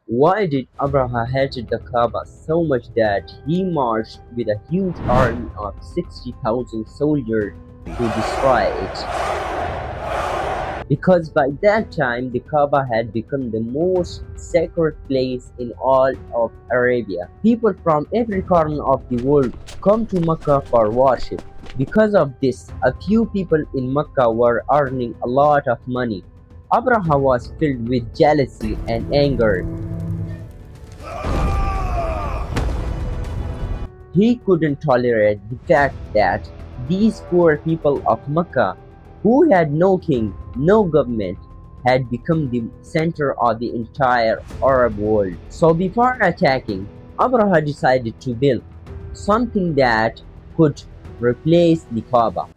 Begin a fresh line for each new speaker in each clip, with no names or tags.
Why did Abraha hated the Kaaba so much that he marched with a huge army of 60,000 soldiers to destroy it? Because by that time the Kaaba had become the most sacred place in all of Arabia. People from every corner of the world come to Makkah for worship. Because of this, a few people in Makkah were earning a lot of money. Abraha was filled with jealousy and anger. He couldn't tolerate the fact that these poor people of Makkah, who had no king, no government, had become the center of the entire Arab world. So before attacking, Abraha decided to build something that could replace the Kaaba.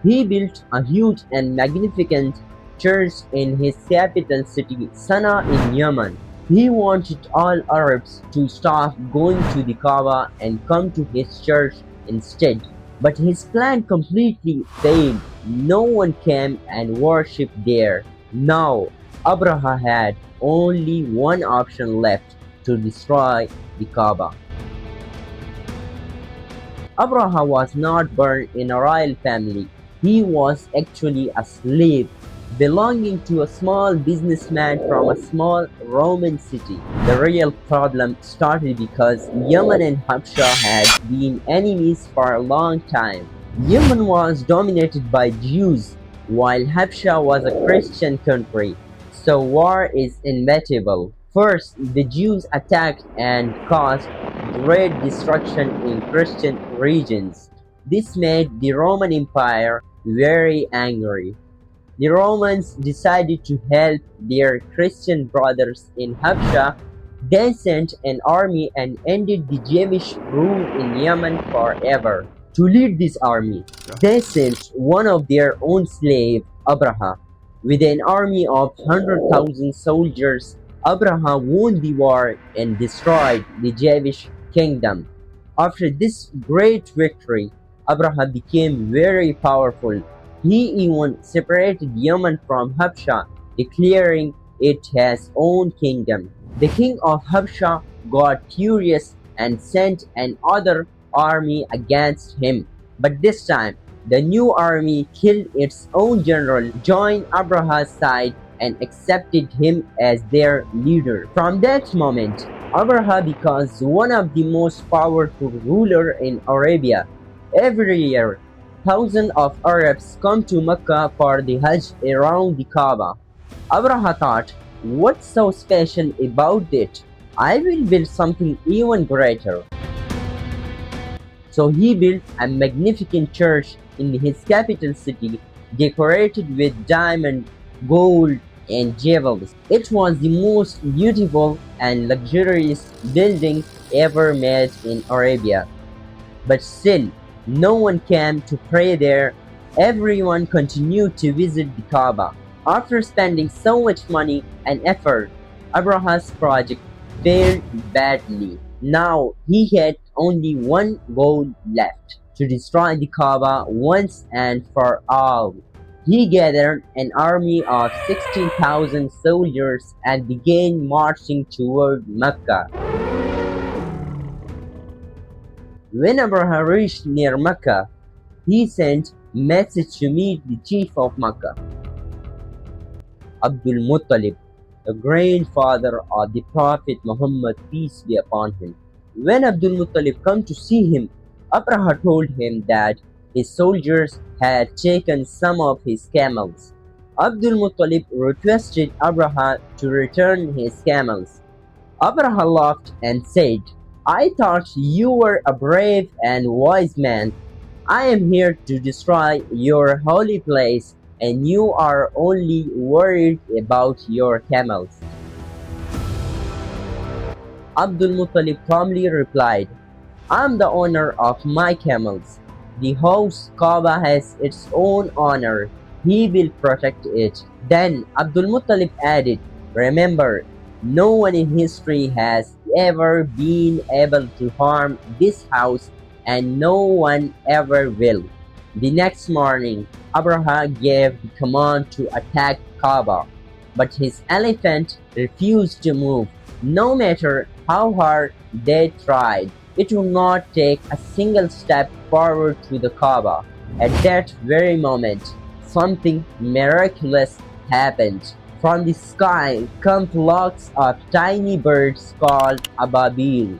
He built a huge and magnificent church in his capital city, Sana'a in Yemen. He wanted all Arabs to stop going to the Kaaba and come to his church instead. But his plan completely failed. No one came and worshipped there. Now, Abraha had only one option left: to destroy the Kaaba. Abraha was not born in a royal family. He was actually a slave belonging to a small businessman from a small Roman city. The real problem started because Yemen and Habsha had been enemies for a long time. Yemen was dominated by Jews, while Habsha was a Christian country, so war is inevitable. First, the Jews attacked and caused great destruction in Christian regions. This made the Roman Empire very angry. The Romans decided to help their Christian brothers in Habsha. They sent an army and ended the Jewish rule in Yemen forever. To lead this army, they sent one of their own slave, Abraha. With an army of 100,000 soldiers, Abraha won the war and destroyed the Jewish kingdom. After this great victory, Abraha became very powerful. He even separated Yemen from Habsha, declaring it his own kingdom. The king of Habsha got furious and sent another army against him. But this time, the new army killed its own general, joined Abraha's side, and accepted him as their leader. From that moment, Abraha becomes one of the most powerful rulers in Arabia. Every year, thousands of Arabs come to Mecca for the Hajj around the Kaaba. Abraha thought, what's so special about it? I will build something even greater. So he built a magnificent church in his capital city, decorated with diamond, gold, and jewels. It was the most beautiful and luxurious building ever made in Arabia. But still, no one came to pray there. Everyone continued to visit the Kaaba. After spending so much money and effort, Abraha's project failed badly. Now he had only one goal left: to destroy the Kaaba once and for all. He gathered an army of 16,000 soldiers and began marching toward Mecca. When Abraha reached near Mecca, he sent message to meet the chief of Mecca, Abdul Muttalib, the grandfather of the Prophet Muhammad, peace be upon him. When Abdul Muttalib came to see him, Abraha told him that his soldiers had taken some of his camels. Abdul Muttalib requested Abraha to return his camels. Abraha laughed and said, I thought you were a brave and wise man. I am here to destroy your holy place, and you are only worried about your camels. Abdul Muttalib calmly replied, I am the owner of my camels. The house Kaaba has its own honor. He will protect it. Then Abdul Muttalib added, remember, no one in history has ever been able to harm this house, and no one ever will. The next morning, Abraha gave the command to attack Kaaba. but his elephant refused to move. No matter how hard they tried, it would not take a single step forward to the Kaaba. At that very moment, something miraculous happened. From the sky come flocks of tiny birds called Ababil.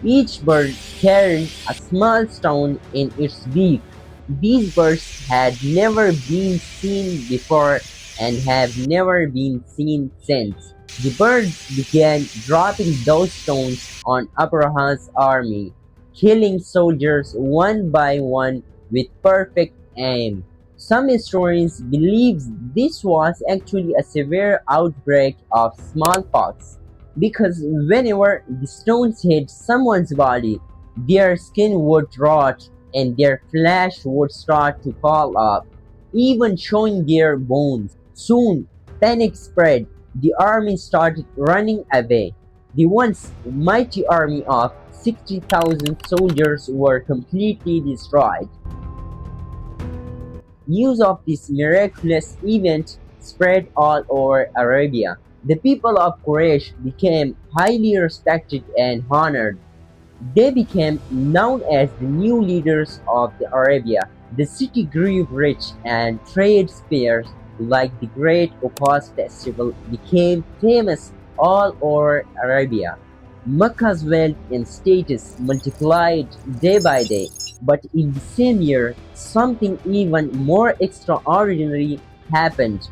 Each bird carried a small stone in its beak. These birds had never been seen before and have never been seen since. The birds began dropping those stones on Abraha's army, killing soldiers one by one with perfect aim. Some historians believe this was actually a severe outbreak of smallpox, because whenever the stones hit someone's body, their skin would rot and their flesh would start to fall off, even showing their bones. Soon, panic spread. The army started running away. The once mighty army of 60,000 soldiers were completely destroyed. News of this miraculous event spread all over Arabia. The people of Quraysh became highly respected and honored. They became known as the new leaders of the Arabia. The city grew rich and trade fairs like the Great Upas Festival became famous all over Arabia. Makkah's wealth and status multiplied day by day, but in the same year, something even more extraordinary happened.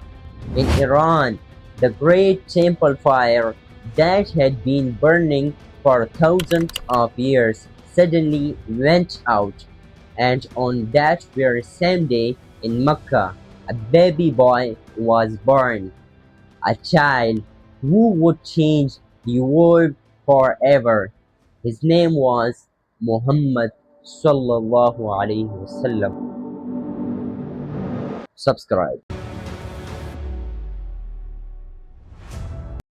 In Iran, the great temple fire that had been burning for thousands of years suddenly went out, and on that very same day in Mecca, a baby boy was born, a child who would change the world forever. His name was Muhammad sallallahu alaihi wasallam. Subscribe.